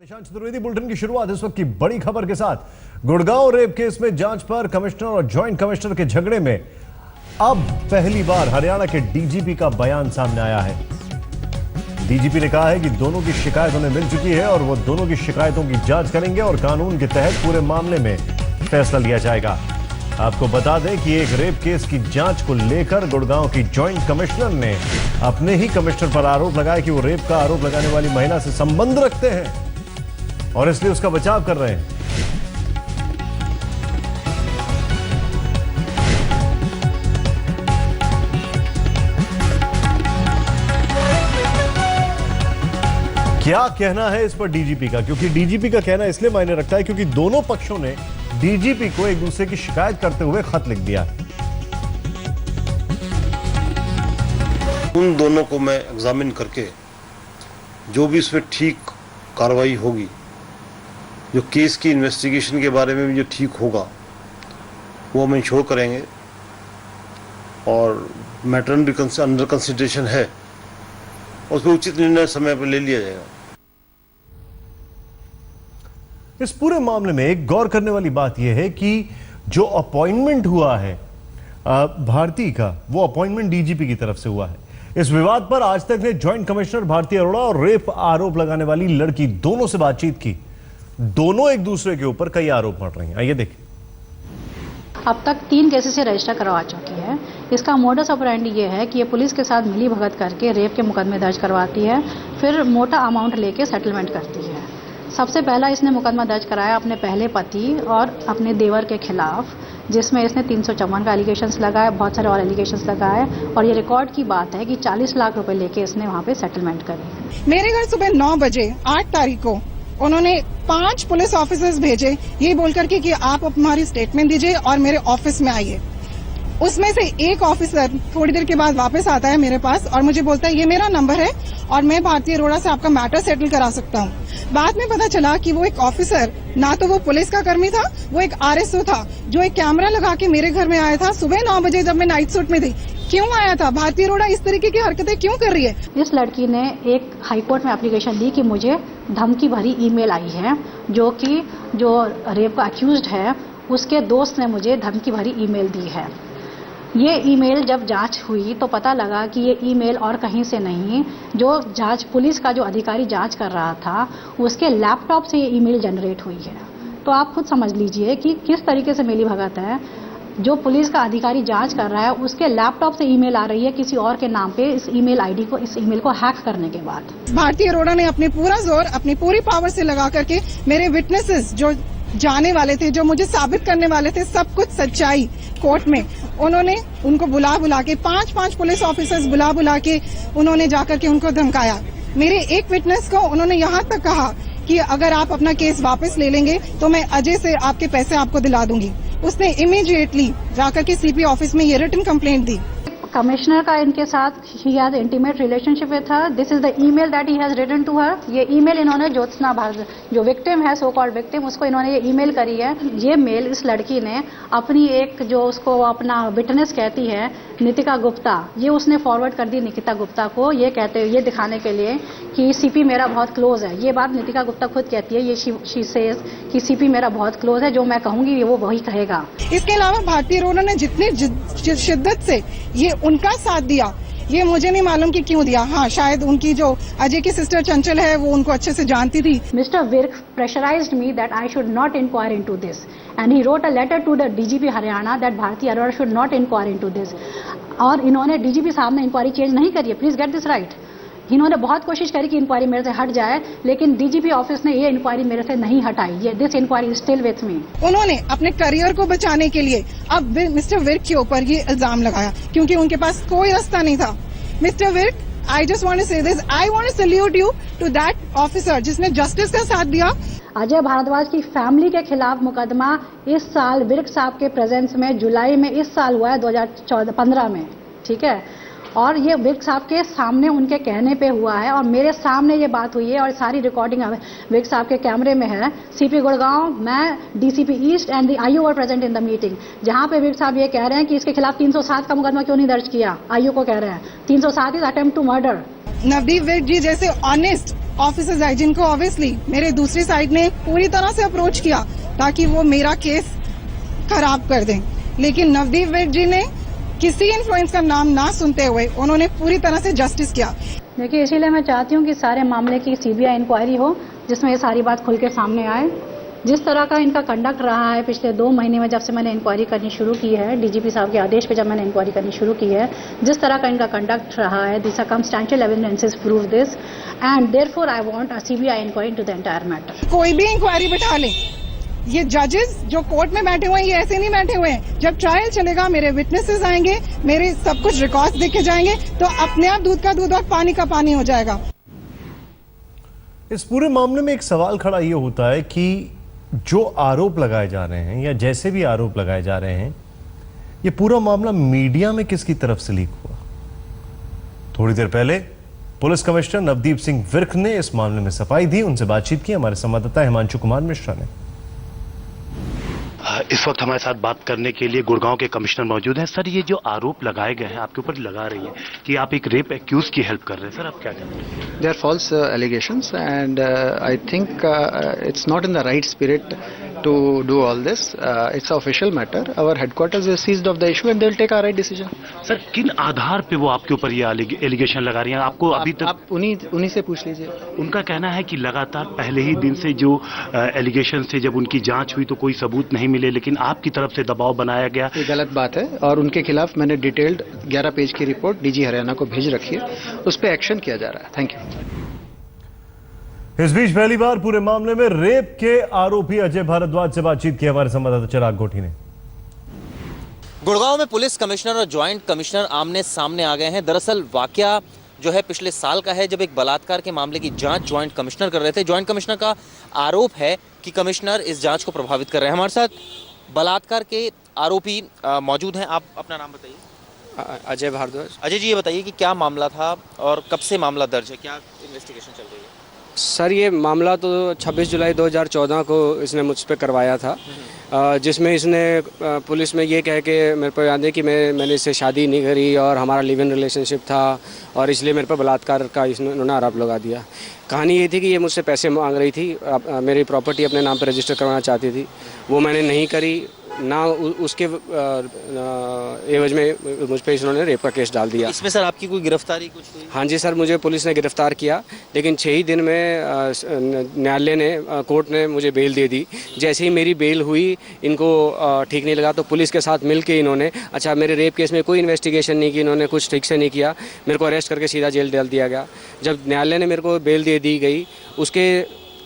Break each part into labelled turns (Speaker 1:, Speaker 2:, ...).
Speaker 1: Nishant Chaturvedi bulletin की शुरुआत इस वक्त की बड़ी खबर के साथ। गुड़गांव रेप केस में जांच पर कमिश्नर और जॉइंट कमिश्नर के झगड़े में अब पहली बार हरियाणा के डीजीपी का बयान सामने आया है। डीजीपी ने कहा है कि दोनों की शिकायत उन्हें मिल चुकी है और वो दोनों की शिकायतों की जांच करेंगे और कानून के तहत पूरे मामले में फैसला लिया जाएगा। आपको बता दें कि एक रेप केस की जांच को लेकर गुड़गांव की जॉइंट कमिश्नर ने अपने ही कमिश्नर पर आरोप लगाया कि वो रेप का आरोप लगाने वाली महिला से संबंध रखते हैं और इसलिए उसका बचाव कर रहे हैं। क्या कहना है इस पर डीजीपी का, क्योंकि डीजीपी का कहना इसलिए मायने रखता है क्योंकि दोनों पक्षों ने डीजीपी को एक दूसरे की शिकायत करते हुए खत लिख दिया।
Speaker 2: उन दोनों को मैं एग्जामिन करके जो भी इसमें ठीक कार्रवाई होगी, जो केस की इन्वेस्टिगेशन के बारे में भी जो ठीक होगा वो हम इंश्योर करेंगे और मैटर अंडर कंसिडरेशन है, उस पर उचित निर्णय समय पर ले लिया जाएगा।
Speaker 1: इस पूरे मामले में एक गौर करने वाली बात यह है कि जो अपॉइंटमेंट हुआ है भारती का, वो अपॉइंटमेंट डीजीपी की तरफ से हुआ है। इस विवाद पर आज तक ने जॉइंट कमिश्नर भारती अरोड़ा और रेप आरोप लगाने वाली लड़की दोनों से बातचीत की। दोनों एक दूसरे के ऊपर कई आरोप मढ़ रही हैं। आइए देखें।
Speaker 3: अब तक 3 केसेस रजिस्टर करवा चुकी है। इसका मोडस ऑपरेंडी ये है कि ये पुलिस के साथ मिली भगत करके रेप के मुकदमे दर्ज करवाती है, फिर मोटा अमाउंट लेके सेटलमेंट करती है। सबसे पहला इसने मुकदमा दर्ज कराया अपने पहले पति और अपने देवर के खिलाफ, जिसमें इसने 354 का एलिगेशंस लगाए, बहुत सारे और एलिगेशंस लगाए और ये रिकॉर्ड की बात है कि 40 लाख रुपए लेके इसने वहाँ पे सेटलमेंट करी।
Speaker 4: मेरे घर सुबह 9 बजे 8 तारीख को उन्होंने 5 पुलिस ऑफिसर्स भेजे ये बोल करके कि आप हमारी स्टेटमेंट दीजिए और मेरे ऑफिस में आइए। उसमें से एक ऑफिसर थोड़ी देर के बाद वापस आता है मेरे पास और मुझे बोलता है ये मेरा नंबर है और मैं भारती अरोड़ा से आपका मैटर सेटल करा सकता हूँ। बाद में पता चला कि वो एक ऑफिसर ना तो वो पुलिस का कर्मी था, वो एक आरएसओ था जो एक कैमरा लगा के मेरे घर में आया था सुबह 9 बजे जब मैं नाइट सूट में थी। क्यों आया था? भारती अरोड़ा इस तरीके की हरकतें क्यों कर रही है?
Speaker 3: इस लड़की ने एक हाईकोर्ट में एप्लीकेशन दी कि मुझे धमकी भरी ईमेल आई है, जो कि जो रेप का अक्यूज्ड है उसके दोस्त ने मुझे धमकी भरी ईमेल दी है। ये ईमेल जब जांच हुई तो पता लगा कि ये ईमेल और कहीं से नहीं, जो जांच पुलिस का जो अधिकारी जांच कर रहा था उसके लैपटॉप से ये ईमेल जनरेट हुई है। तो आप खुद समझ लीजिए कि किस तरीके से मिली भगत है। जो पुलिस का अधिकारी जांच कर रहा है उसके लैपटॉप से ईमेल आ रही है किसी और के नाम पे, इस ईमेल आईडी को, इस ईमेल को हैक करने के बाद।
Speaker 4: भारती अरोड़ा ने अपने पूरा जोर अपनी पूरी पावर से लगा करके मेरे विटनेसेस जो जाने वाले थे, जो मुझे साबित करने वाले थे सब कुछ सच्चाई कोर्ट में, उन्होंने उनको बुला के 5 पुलिस ऑफिसर्स बुला के उन्होंने जाकर के उनको धमकाया। मेरे एक विटनेस को उन्होंने यहाँ तक कहा कि अगर आप अपना केस वापस ले लेंगे तो मैं अजय से आपके पैसे आपको दिला दूंगी। उसने इमीडिएटली जाकर के सीपी ऑफिस में ये रिटन कंप्लेंट दी।
Speaker 3: कमिश्नर का इनके साथ ही has intimate relationship with her. This is the email that he has written to her. ये ईमेल इन्होंने ज्योत्सना भारत, जो विक्टिम है, सो कॉल्ड विक्टिम, उसको इन्होंने ये ईमेल करी है। ये मेल इस लड़की ने अपनी एक, जो उसको अपना विटनेस कहती है, नितिका गुप्ता, ये उसने फॉरवर्ड कर दी निकिता गुप्ता को, ये कहते हुए, ये दिखाने के लिए कि सीपी मेरा बहुत क्लोज है। ये बात नितिका गुप्ता खुद कहती है, ये शी सेज कि सीपी मेरा बहुत क्लोज है, जो मैं कहूंगी वो वही कहेगा।
Speaker 4: इसके अलावा भारती अरोड़ा ने जितनी शिद्दत से ये उनका साथ दिया, ये मुझे नहीं मालूम कि क्यों दिया। हाँ, शायद उनकी जो अजय की सिस्टर चंचल है वो उनको अच्छे से जानती थी।
Speaker 3: Mister Virk pressurised me that I should not inquire into this and he wrote a letter to the DGP Haryana that Bharti Arora should not inquire into this. और इन्होंने डीजीपी साहब ने इंक्वायरी चेंज नहीं करी है, प्लीज गेट दिस राइट। इन्होंने बहुत कोशिश करी कि इंक्वायरी मेरे से हट जाए, लेकिन डीजीपी ऑफिस ने ये इंक्वायरी मेरे से नहीं हटाई। ये this inquiry is still with me.
Speaker 4: उन्होंने अपने करियर को बचाने के लिए अब मिस्टर विर्क के ऊपर ये इल्जाम लगाया क्योंकि उनके पास कोई रास्ता नहीं था। Mister Virk, I just want to say this, I want to salute you to that officer जिसने जस्टिस का साथ दिया।
Speaker 3: अजय भारद्वाज की फैमिली के खिलाफ मुकदमा इस साल विर्क साहब के प्रेजेंस में जुलाई में इस साल हुआ है 2015 में, ठीक है। और ये विर्क साहब के सामने उनके कहने पे हुआ है और मेरे सामने ये बात हुई है और सारी रिकॉर्डिंग विर्क साहब के कैमरे में है। सीपी गुड़गांव, मैं, DCP east and the IO were present in the meeting, जहां पे विर्क साहब ये कह रहे हैं कि इसके खिलाफ 307 का मुकदमा क्यों नहीं दर्ज किया। आईओ को कह रहे हैं 307 is attempt to murder.
Speaker 4: Navdeep Virk ji जैसे ऑनेस्ट ऑफिसर्स हैं जिनको ऑब्वियसली मेरे दूसरी साइड ने पूरी तरह से अप्रोच किया ताकि वो मेरा केस खराब कर दें, लेकिन नवदीप विर्क जी ने किसी इन्फ्लुएंस का नाम ना सुनते हुए उन्होंने पूरी तरह से जस्टिस किया।
Speaker 3: देखिए, इसीलिए मैं चाहती हूँ कि सारे मामले की सीबीआई इंक्वायरी हो जिसमें ये सारी बात खुल के सामने आए। जिस तरह का इनका कंडक्ट रहा है पिछले 2 महीने में, जब से मैंने इंक्वायरी करनी शुरू की है, डीजीपी साहब के आदेश पे जब मैंने इंक्वायरी करनी शुरू की है, जिस तरह का इनका कंडक्ट रहा है, the circumstantial evidences prove this and therefore I want a CBI inquiry into the entire matter.
Speaker 4: कोई भी इंक्वायरी बिठा लें, ये जजेस जो कोर्ट में बैठे हुए हैं ये ऐसे नहीं बैठे हुए हैं। जब ट्रायल चलेगा मेरे विटनेसेस आएंगे, मेरे सब कुछ रिकॉर्ड्स देखे जाएंगे, तो अपने आप दूध का दूध और पानी का पानी हो जाएगा।
Speaker 1: इस पूरे मामले में एक सवाल खड़ा ये होता है कि जो आरोप लगाए जा रहे हैं या जैसे भी आरोप लगाए जा रहे हैं, ये पूरा मामला मीडिया में किसकी तरफ से लीक हुआ? थोड़ी देर पहले पुलिस कमिश्नर नवदीप सिंह विर्क ने इस मामले में सफाई दी। उनसे बातचीत की हमारे संवाददाता हिमांशु कुमार मिश्रा ने।
Speaker 5: इस वक्त हमारे साथ बात करने के लिए गुड़गांव के कमिश्नर मौजूद हैं। सर, ये जो आरोप लगाए गए हैं आपके ऊपर लगा रही है कि आप एक रेप एक्यूज की हेल्प कर रहे हैं, सर आप क्या कहते हैं?
Speaker 6: They are false allegations, and I think it's not in the right spirit to do all this. It's an official matter. Our headquarters is seized of the issue, and they will take our right decision.
Speaker 5: Sir, किन आधार पे वो आपके ऊपर ये allegation लगा रही हैं? आपको अभी तक
Speaker 6: आप उन्हीं से पूछ लीजिए।
Speaker 5: उनका कहना है कि लगातार पहले ही दिन से जो एलिगेशन से जब उनकी जांच हुई तो कोई सबूत नहीं मिले, लेकिन आपकी तरफ से दबाव बनाया गया।
Speaker 6: ये गलत बात है और उनके खिलाफ मैंने डिटेल्ड 11 पेज की रिपोर्ट डीजी हरियाणा को भेज रखी है, उस पर एक्शन किया जा रहा है। Thank you.
Speaker 1: इस बीच पहली बार पूरे मामले में रेप के आरोपी अजय भारद्वाज से बातचीत की हमारे संवाददाता चिराग गोठी ने।
Speaker 7: गुड़गांव में पुलिस कमिश्नर और ज्वाइंट कमिश्नर आमने सामने आ गए हैं। दरअसल वाकया जो है पिछले साल का है, जब एक बलात्कार के मामले की जांच ज्वाइंट कमिश्नर कर रहे थे। ज्वाइंट कमिश्नर का आरोप है कि कमिश्नर इस जांच को प्रभावित कर रहे हैं। हमारे साथ बलात्कार के आरोपी मौजूद हैं। आप अपना नाम बताइए।
Speaker 8: अजय भारद्वाज।
Speaker 7: अजय जी, ये बताइए कि क्या मामला था और कब से मामला दर्ज है, क्या इन्वेस्टिगेशन चल रही है?
Speaker 8: सर, ये मामला तो 26 जुलाई 2014 को इसने मुझ पर करवाया था, जिसमें इसने पुलिस में ये कह के मेरे पर याद है कि मैंने इससे शादी नहीं करी और हमारा लिव इन रिलेशनशिप था और इसलिए मेरे पर बलात्कार का इन्होंने आरोप लगा दिया। कहानी ये थी कि ये मुझसे पैसे मांग रही थी, मेरी प्रॉपर्टी अपने नाम पर रजिस्टर करवाना चाहती थी। वो मैंने नहीं करी, ना उसके एवज में मुझ पर इन्होंने रेप का केस डाल दिया।
Speaker 7: इसमें सर आपकी कोई गिरफ्तारी कुछ हुई?
Speaker 8: हाँ जी सर, मुझे पुलिस ने गिरफ्तार किया, लेकिन 6 ही दिन में न्यायालय ने, कोर्ट ने मुझे बेल दे दी। जैसे ही मेरी बेल हुई, इनको ठीक नहीं लगा तो पुलिस के साथ मिल के इन्होंने मेरे रेप केस में कोई इन्वेस्टिगेशन नहीं की, इन्होंने कुछ ठीक से नहीं किया, मेरे को अरेस्ट करके सीधा जेल डाल दिया गया। जब न्यायालय ने मेरे को बेल दे दी गई, उसके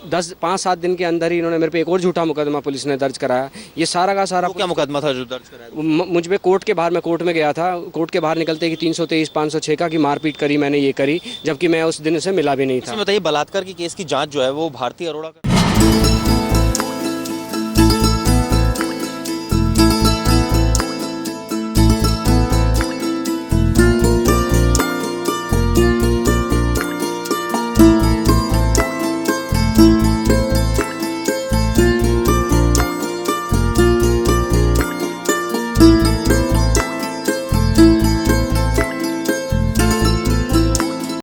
Speaker 8: 5-7 दिन के अंदर ही इन्होंने मेरे पे एक और झूठा मुकदमा पुलिस ने दर्ज कराया। ये सारा का सारा
Speaker 7: क्या मुकदमा था जो दर्ज कराया?
Speaker 8: मुझ पे कोर्ट के बाहर, मैं कोर्ट में गया था, कोर्ट के बाहर निकलते कि 323, 506 का कि मारपीट करी मैंने, ये करी, जबकि मैं उस दिन से मिला भी नहीं था।
Speaker 7: बताइए, बलात्कार की केस की जांच जो है वो भारती अरोड़ा